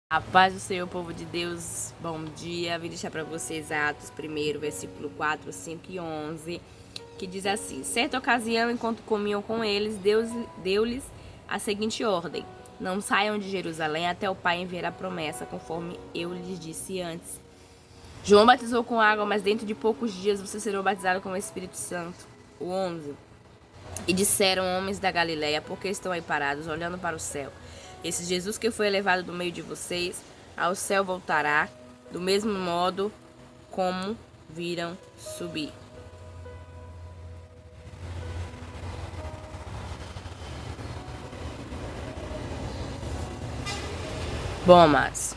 A paz do Senhor, povo de Deus, bom dia. Vim deixar para vocês Atos 1, versículo 4, 5 e 11, que diz assim: Certa ocasião, enquanto comiam com eles, Deus deu-lhes a seguinte ordem: Não saiam de Jerusalém até o Pai enviar a promessa, conforme eu lhes disse antes. João batizou com água, mas dentro de poucos dias vocês serão batizados com o Espírito Santo. O 11. E disseram homens da Galileia: Por que estão aí parados, olhando para o céu? Esse Jesus que foi elevado do meio de vocês, ao céu voltará, do mesmo modo como viram subir. Bom, amados,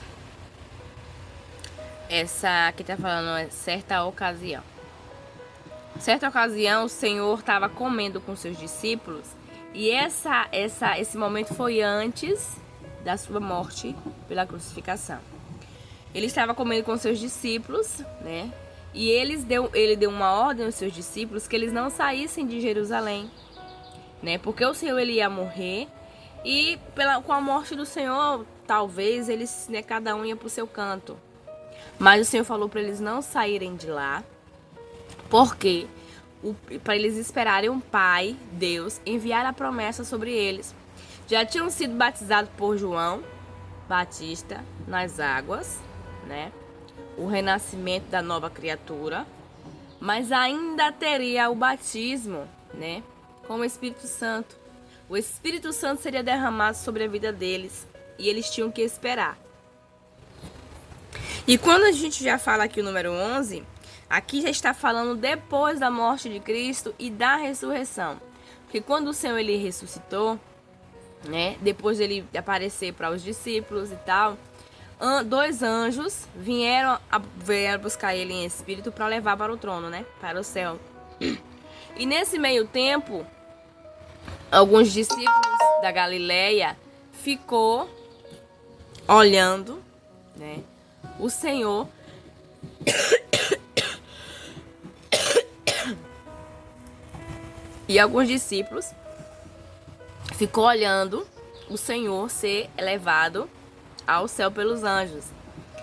essa aqui tá falando é certa ocasião. Certa ocasião, o Senhor estava comendo com seus discípulos e esse momento foi antes da sua morte pela crucificação. Ele estava comendo com seus discípulos, né? E ele deu uma ordem aos seus discípulos que eles não saíssem de Jerusalém, né? Porque o Senhor ele ia morrer e com a morte do Senhor, talvez eles, né, cada um ia para o seu canto. Mas o Senhor falou para eles não saírem de lá. Por quê? Para eles esperarem um Pai, Deus, enviar a promessa sobre eles. Já tinham sido batizados por João Batista nas águas, né? O renascimento da nova criatura. Mas ainda teria o batismo, né? Com o Espírito Santo. O Espírito Santo seria derramado sobre a vida deles. E eles tinham que esperar. E quando a gente já fala aqui o número 11... Aqui já está falando depois da morte de Cristo e da ressurreição. Porque quando o Senhor ele ressuscitou, né, depois dele aparecer para os discípulos e tal, dois anjos vieram buscar ele em espírito para levar para o trono, né, para o céu. E nesse meio tempo, alguns discípulos da Galileia ficou olhando, né, o Senhor e alguns discípulos ficou olhando o Senhor ser elevado ao céu pelos anjos.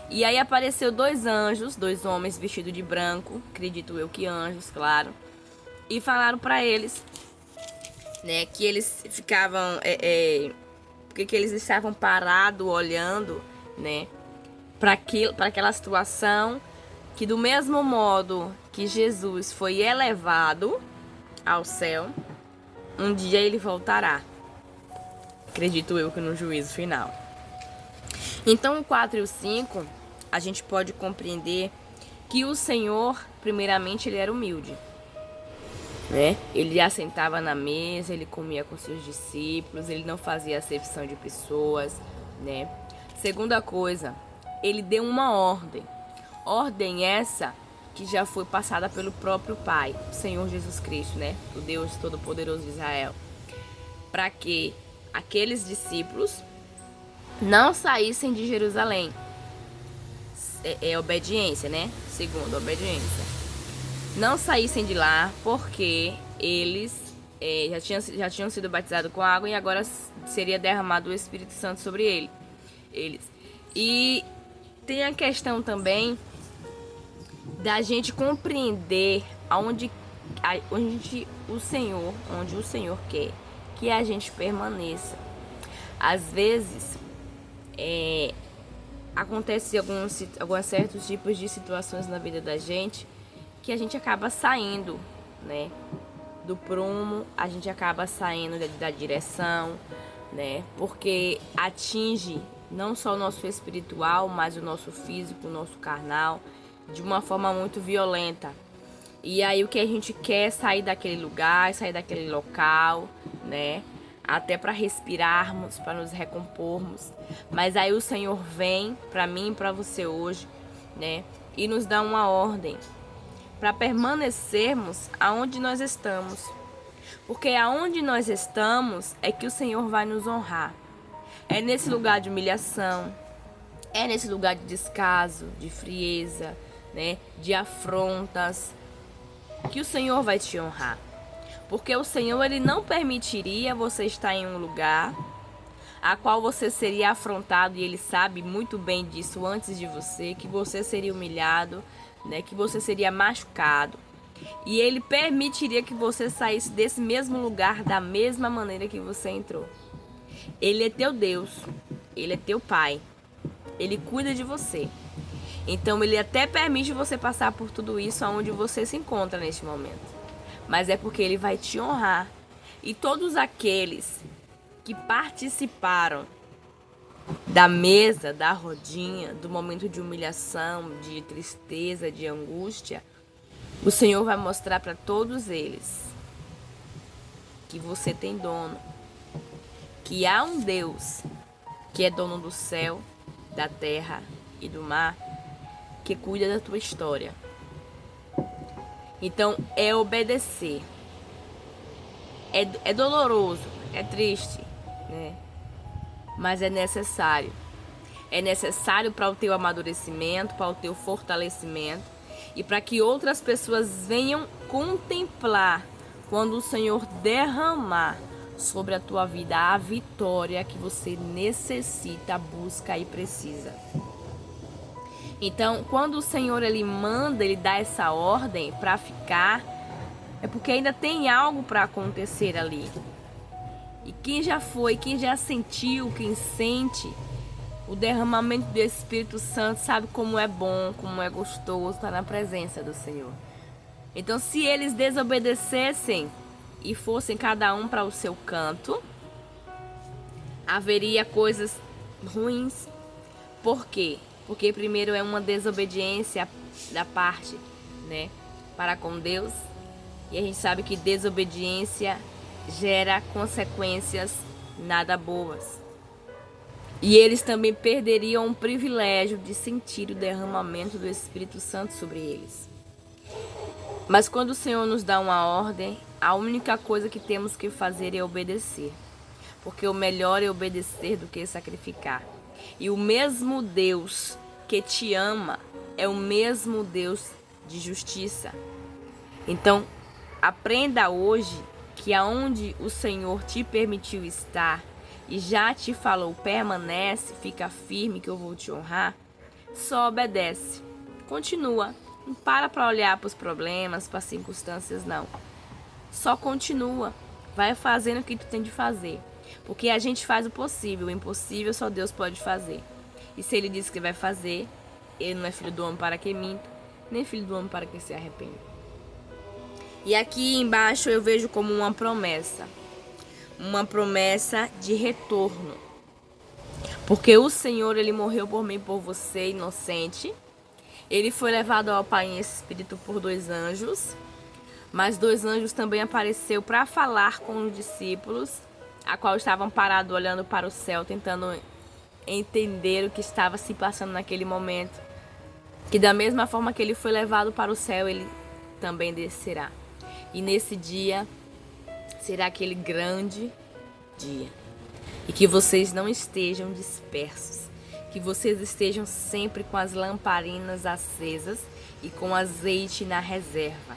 E aí apareceu dois anjos, dois homens vestidos de branco, acredito eu que anjos, claro, e falaram para eles, né, que eles ficavam, porque que eles estavam parados olhando, né, para aquela situação, que do mesmo modo que Jesus foi elevado ao céu, um dia ele voltará. Acredito eu que no juízo final. Então o 4 e o 5, a gente pode compreender que o Senhor, primeiramente, ele era humilde, né? Ele assentava na mesa, ele comia com seus discípulos, ele não fazia acepção de pessoas, né? Segunda coisa, ele deu uma ordem. Ordem essa que já foi passada pelo próprio Pai, o Senhor Jesus Cristo, né? O Deus Todo-Poderoso de Israel. Para que aqueles discípulos não saíssem de Jerusalém. É obediência, né? Segundo, obediência. Não saíssem de lá porque eles já tinham sido batizados com água e agora seria derramado o Espírito Santo sobre eles. E tem a questão também da gente compreender onde o Senhor quer que a gente permaneça. Às vezes, acontece alguns certos tipos de situações na vida da gente que a gente acaba saindo, né, do prumo, a gente acaba saindo da direção, né, porque atinge não só o nosso espiritual, mas o nosso físico, o nosso carnal, de uma forma muito violenta. E aí o que a gente quer é sair daquele lugar, sair daquele local, né? Até para respirarmos, para nos recompormos. Mas aí o Senhor vem para mim e para você hoje, né? E nos dá uma ordem para permanecermos aonde nós estamos. Porque aonde nós estamos é que o Senhor vai nos honrar. É nesse lugar de humilhação, é nesse lugar de descaso, de frieza, né, de afrontas, que o Senhor vai te honrar. Porque o Senhor ele não permitiria você estar em um lugar a qual você seria afrontado, e ele sabe muito bem disso antes de você, que você seria humilhado, né, que você seria machucado. E ele permitiria que você saísse desse mesmo lugar da mesma maneira que você entrou. Ele é teu Deus, ele é teu Pai, ele cuida de você. Então ele até permite você passar por tudo isso aonde você se encontra neste momento. Mas é porque ele vai te honrar. E todos aqueles que participaram da mesa, da rodinha, do momento de humilhação, de tristeza, de angústia, o Senhor vai mostrar para todos eles que você tem dono, que há um Deus que é dono do céu, da terra e do mar, que cuida da tua história. Então é obedecer. É doloroso, é triste, né? Mas é necessário. É necessário para o teu amadurecimento, para o teu fortalecimento e para que outras pessoas venham contemplar quando o Senhor derramar sobre a tua vida a vitória que você necessita, busca e precisa. Então, quando o Senhor ele manda, ele dá essa ordem para ficar, é porque ainda tem algo para acontecer ali. E quem já foi, quem já sentiu, quem sente o derramamento do Espírito Santo sabe como é bom, como é gostoso estar na presença do Senhor. Então, se eles desobedecessem e fossem cada um para o seu canto, haveria coisas ruins. Por quê? Porque primeiro é uma desobediência da parte, né, para com Deus. E a gente sabe que desobediência gera consequências nada boas. E eles também perderiam o privilégio de sentir o derramamento do Espírito Santo sobre eles. Mas quando o Senhor nos dá uma ordem, a única coisa que temos que fazer é obedecer. Porque o melhor é obedecer do que sacrificar. E o mesmo Deus que te ama é o mesmo Deus de justiça. Então, aprenda hoje que aonde o Senhor te permitiu estar e já te falou, permanece, fica firme que eu vou te honrar, só obedece. Continua. Não para olhar para os problemas, para as circunstâncias, não. Só continua. Vai fazendo o que tu tem de fazer. Porque a gente faz o possível. O impossível só Deus pode fazer. E se Ele disse que vai fazer, Ele não é filho do homem para que minta, nem filho do homem para que se arrependa. E aqui embaixo eu vejo como uma promessa. Uma promessa de retorno. Porque o Senhor, Ele morreu por mim e por você, inocente. Ele foi levado ao Pai em espírito por 2 anjos. Mas 2 anjos também apareceu para falar com os discípulos, a qual estavam parados olhando para o céu, tentando entender o que estava se passando naquele momento. Que da mesma forma que ele foi levado para o céu, ele também descerá. E nesse dia será aquele grande dia. E que vocês não estejam dispersos. Que vocês estejam sempre com as lamparinas acesas e com azeite na reserva,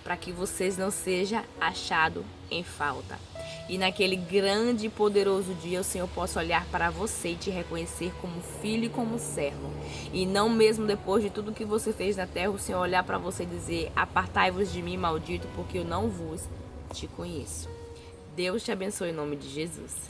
para que vocês não sejam achados em falta. E naquele grande e poderoso dia o Senhor possa olhar para você e te reconhecer como filho e como servo. E não mesmo depois de tudo que você fez na terra, o Senhor olhar para você e dizer: apartai-vos de mim, maldito, porque eu não vos te conheço. Deus te abençoe em nome de Jesus.